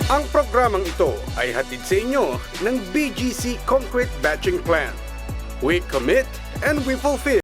Ang programang ito ay hatid sa inyo ng BGC Concrete Batching Plant. We commit and we fulfill.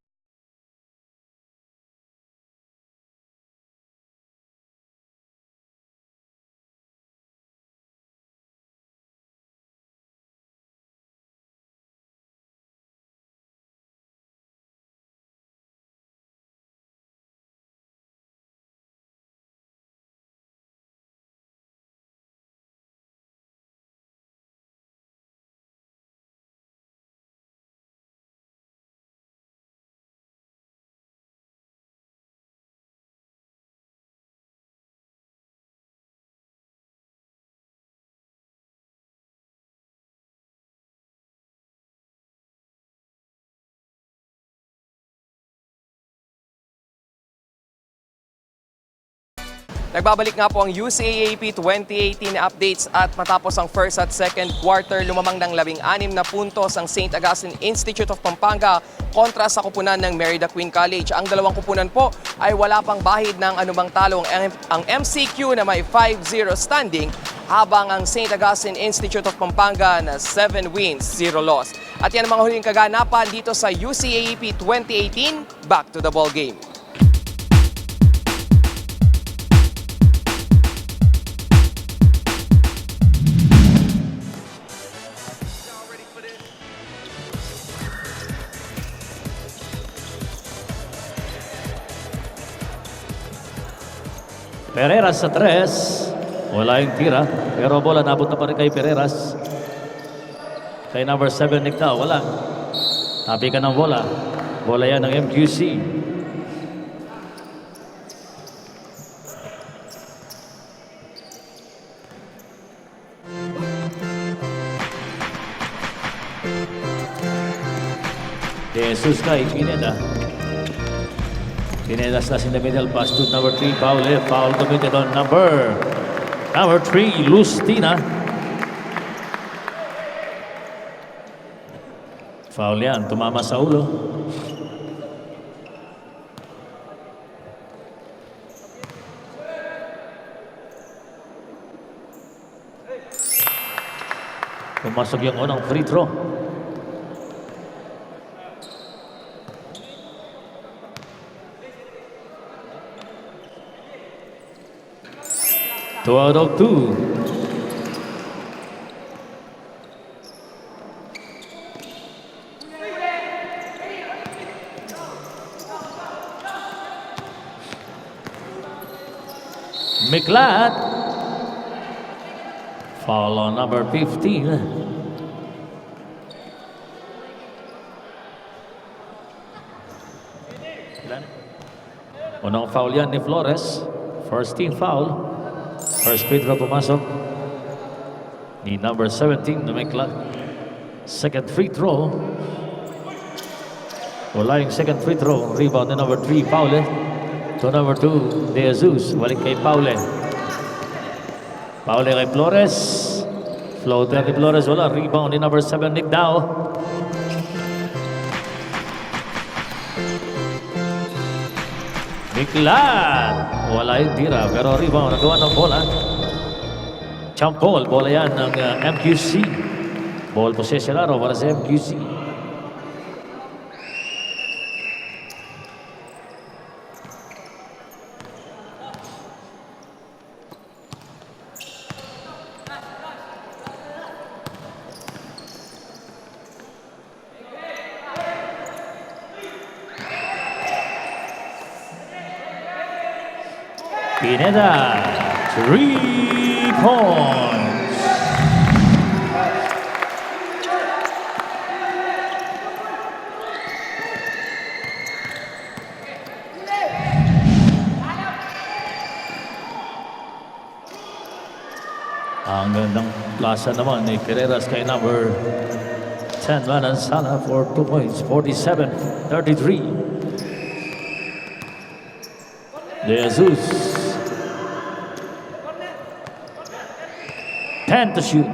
Nagbabalik nga po ang UCAAP 2018 updates at matapos ang first at second quarter, lumamang ng 16 na puntos ang St. Augustine Institute of Pampanga kontra sa kupunan ng Merida Queen College. Ang dalawang kupunan po ay wala pang bahid ng anumang talo. Ang MCQ na may 5-0 standing habang ang St. Augustine Institute of Pampanga na 7 wins, 0 loss. At yan ang mga huling kaganapan dito sa UCAAP 2018. Back to the ball game. Pereras sa 3. Wala yung tira. Pero bola nabot na pa rin kay Pereras. Kay number 7, Nick Tao. Wala. Tapi ka ng bola. Bola yan ng MQC. Jesus kay Pineda. Pinedas in the middle, pass to number 3, Paule. Foul committed on number 3, Lustina. Foul yan, tumama sa ulo. Pumasok yung unang free throw. Two out of 2. Miklat. Foul on number 15. Unang foul yan ni Flores. First team foul. First free throw pumasok ni number 17 na Miklat. Second free throw. Wala yung second free throw. Rebound ni number 3, Paule. To number 2, De Jesus. Balik kay Paule. Paule kay Flores. Floater ni Flores. Wala. Rebound ni number 7, Nick Dao. Miklat. Wala yung tira, pero rebound. Nagawa ng bola. Champol. Bola yan ng MQC. Ball possession araw para sa MQC. Pineda, 3 points. Ang gandang klasa naman ni Pereras kay number 10, Manan Sala for 2 points, 47-33. De Jesus. 10 to shoot.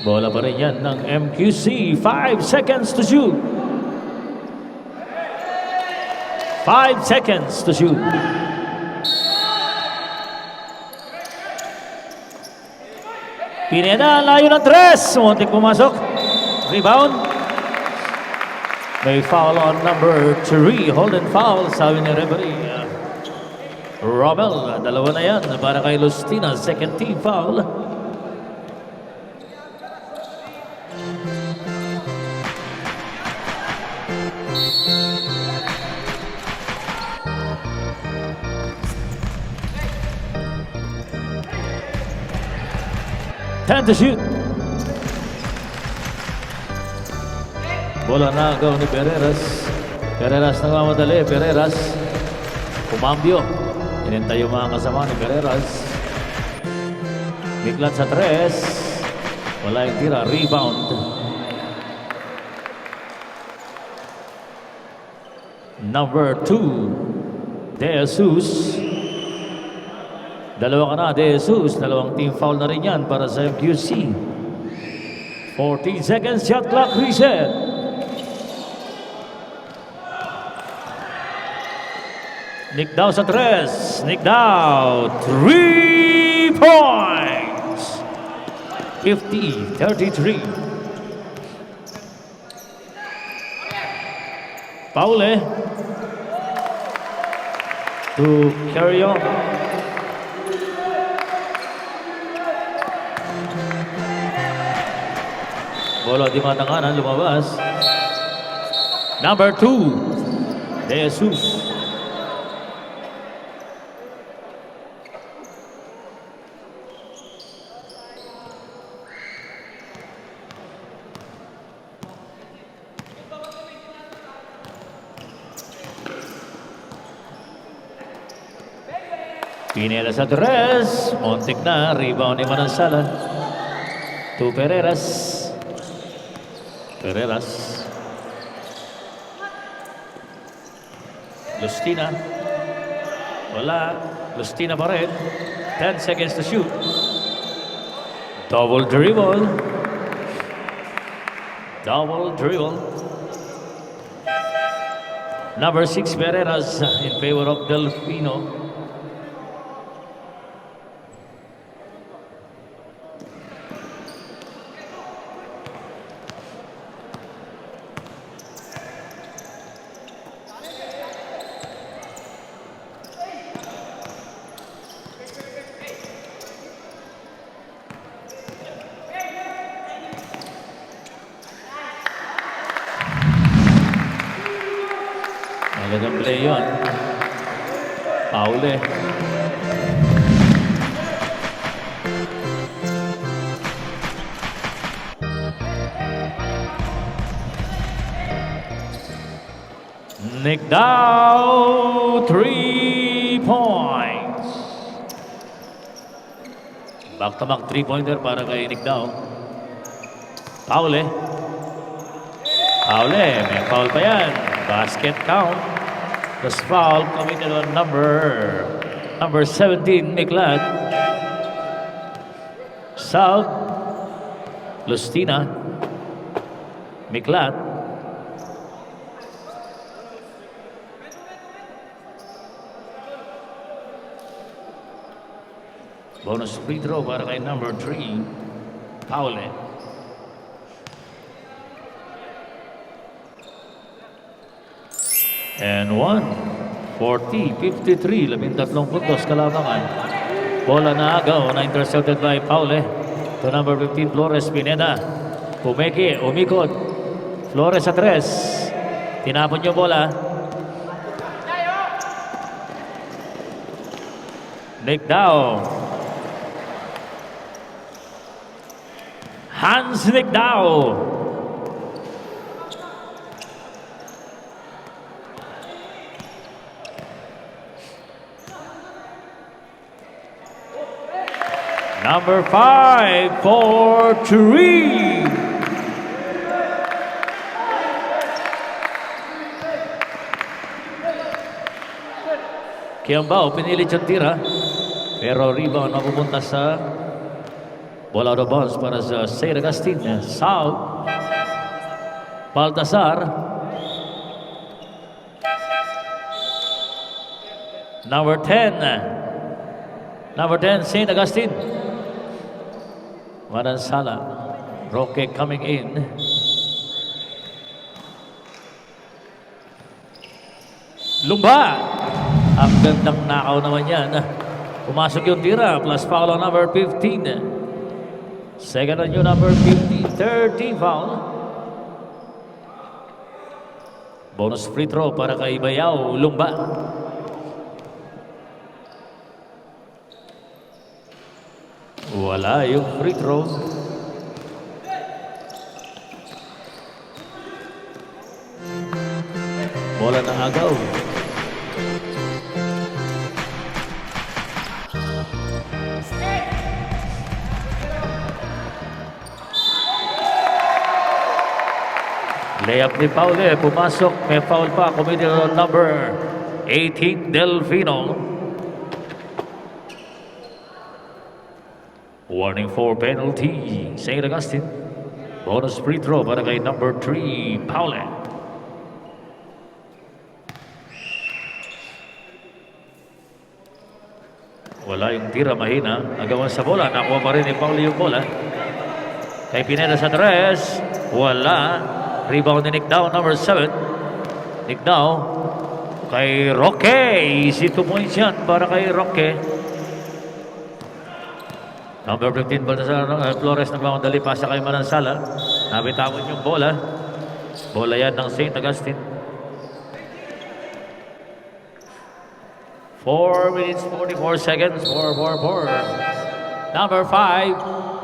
Bola pa rin yan ng MQC. 5 seconds to shoot. 5 seconds to shoot. Pineda, layo ng 3. Muntik pumasok. Rebound. May foul on number 3. Holden foul, sabi ni referee. Rommel, dalawa na yan para kay Lustina. Second team foul. Time to shoot. Bola na agaw ni Pereras. Pereras nagmamadali. Pereras kumambyo. Inintay yung mga kasama ni Pereras. Biglat sa 3. Wala yung tira. Rebound. Number 2. De Jesus. Dalawa ka na, De Jesus. Dalawang team foul na rin yan para sa MQC. 14 seconds, shot clock reset. Nick Dow sa 3. Nick Dow, 3 points. 50-33. Paule to carry on. Bola di matanganan, lumabas. Number 2, De Jesus. Pinela sa 3. Montik na. Rebound ni Manansala. To Pereras. Pereras. Lustina. Wala. Lustina pa rin. 10 seconds to shoot. Double dribble. Double dribble. Number 6, Pereras in favor of Delfino. Talagang play yun. Paule. Nick Dow, 3 points. Back-to-back 3-pointer para kay Nick Dow. Paule. Paule, may foul pa yan. Basket count. This foul committed on number 17, Miklat. South, Lustina, Miklat. Bonus free throw para kay number 3, Paule. And 40-53, 13 puntos kalamangan. Bola na agaw na intercepted by Paule. To number 15, Flores Pineda. Pumeki, umikot. Flores sa 3. Tinapon yung bola. Nick Dow. Hans Nick Dow. Number 5 for 3. Kiambao, pinilit yung tira. Pero rebound napupunta sa bola out of bounds para sa St. Augustine. South. Baltasar. Number 10. Number 10, St. Augustine. Manansala. Roque coming in. Lumba! Ang gandang nakaw naman yan. Pumasok yung tira, plus foul on number 15. Second on yung number 15, 13 foul. Bonus free throw para kay Bayaw, Lumba. Wala yung free throw. Bola na agaw. Layup ni Paule, pumasok, may foul pa, committed on number 18, Delfino. Warning for penalty, St. Augustine. Bonus free throw para kay number 3, Paule. Wala yung tira, mahina. Agawan sa bola, nakuha pa rin ni Paule yung bola. Kay Pineda sa tres, wala. Rebound ni Nick Dow, number 7. Nick Dow kay Roque. Easy 2 points yan para kay Roque. Number 15, Baltasar Flores nagmamadali, pasa kay Manansala. Nabitawan yung bola. Bola yan ng St. Augustine. 4 minutes 44 seconds. 4. Number 5.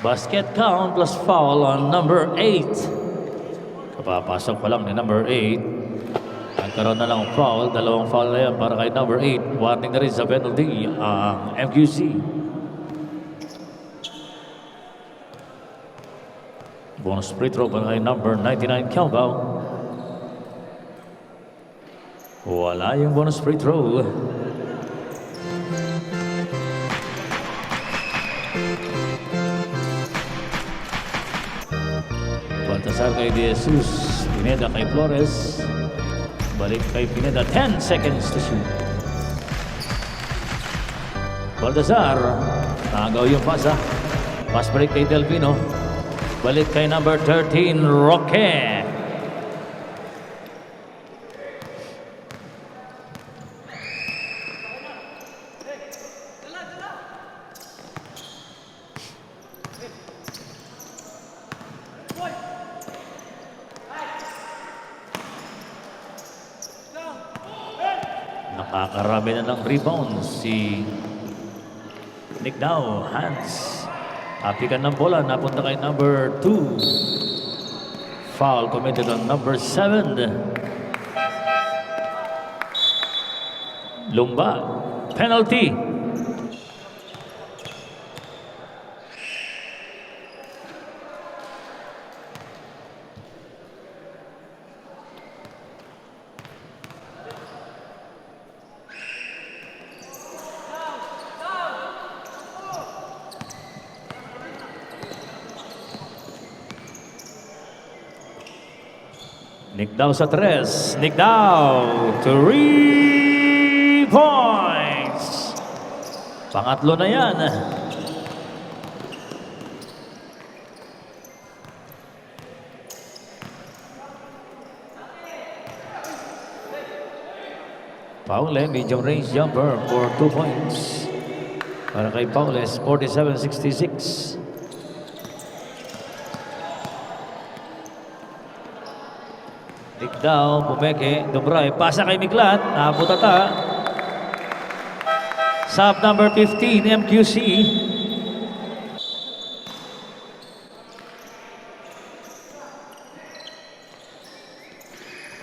Basket count plus foul on number 8. Kapapasok pa lang ni number 8. Nagkaroon na lang foul. Dalawang foul na yan para kay number 8. Warning na rin sa penalty ang MQC. Bonus free throw para kay number 99, Calvao. Wala yung bonus free throw. Baltasar kay De Jesus, Pineda kay Flores, balik kay Pineda, 10 seconds to shoot. Baltasar, nagaw yung pasa, pass break kay Delfino, balik kay number 13, Roque. Nakakarami na ng rebounds si Nick Dow, Hans. Apikan ng bola, napunta kay number 2. Foul committed on number 7. Lumba, penalty. Nick Dow sa tres. Nick Dow, 3 points. Pangatlo na yan. Paule, medium range jumper for 2 points. Para kay Paules, 47-66. Nick Dow, pumeke, Dubray, pasa kay Miglat, nabutata. Sub number 15, MQC.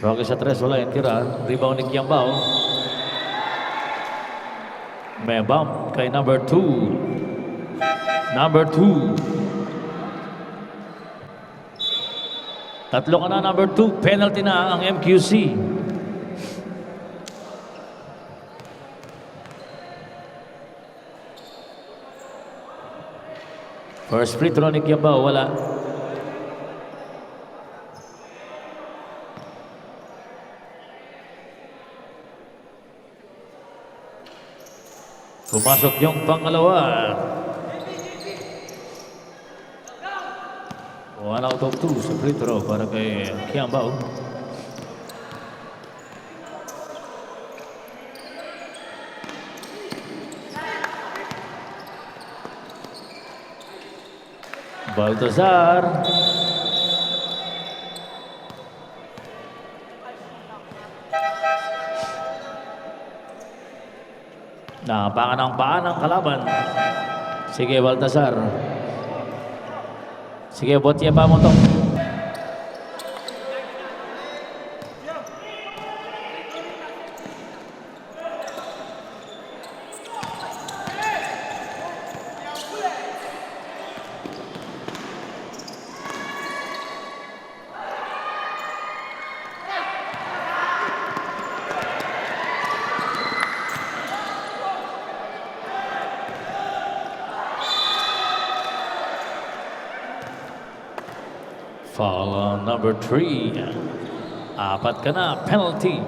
Roque sa tres, wala yung tira. Rebound ni Kiambao. May bump kay number 2. Number 2. Tatlo ka na, number 2. Penalty na ang MQC. First free throw ni Kiambao, wala. Pumasok yung pangalawa. 1 out of 2 sa free throw para kay Kiambao. Baltazar. Napakan ng paa ng kalaban. Sige, Baltazar. Sige, botya pa mo to. Foul on number 3. Apat ka na, penalty.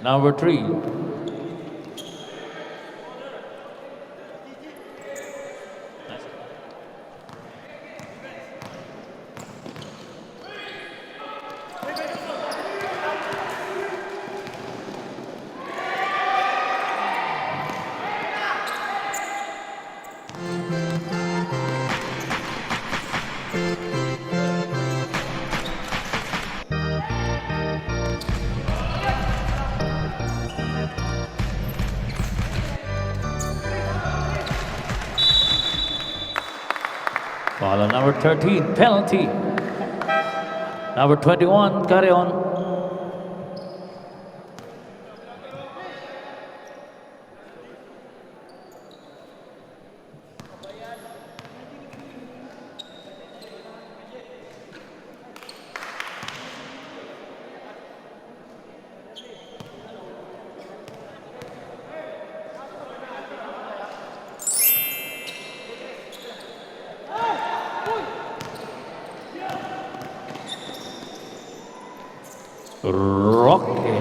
Number 3. Foul on number 13, penalty. Number 21, carry on. Rocky.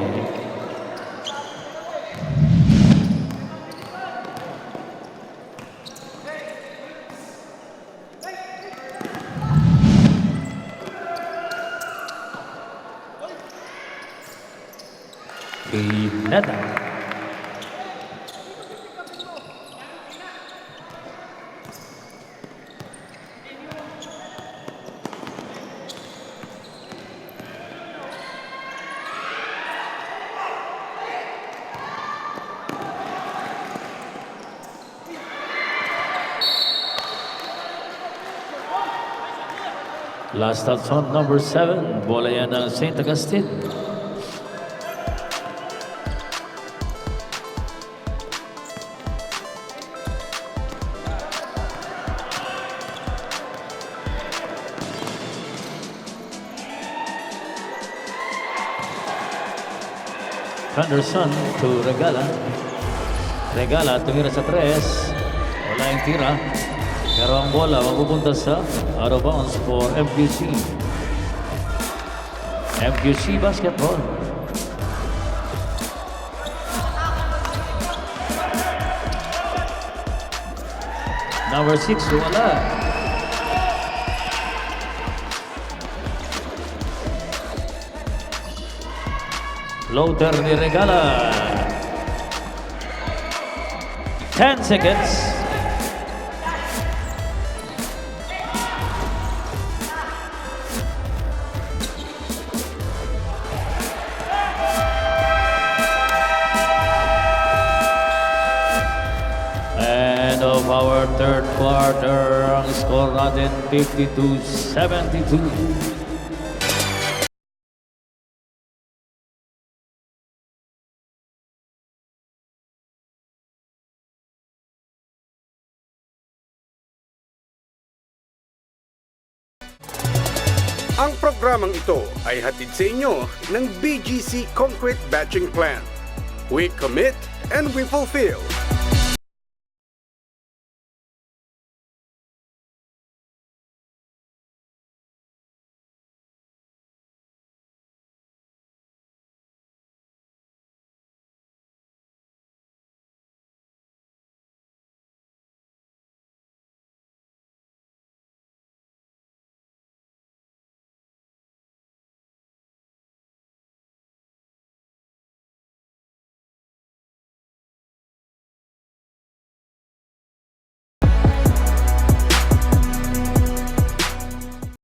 Pineda. Last touch on number 7. Bola yan ng St. Augustine. Henderson to Regala. Regala tumira sa 3. Wala yung tira. Pero ang bola mapupunta sa out of bounds for MQC. MQC basketball. Number 6, wala. Floater ni Regala. 10 seconds. End of our third quarter. Ang score natin 52-72. Ang programang ito ay hatid sa inyo ng BGC Concrete Batching Plant. We commit and we fulfill.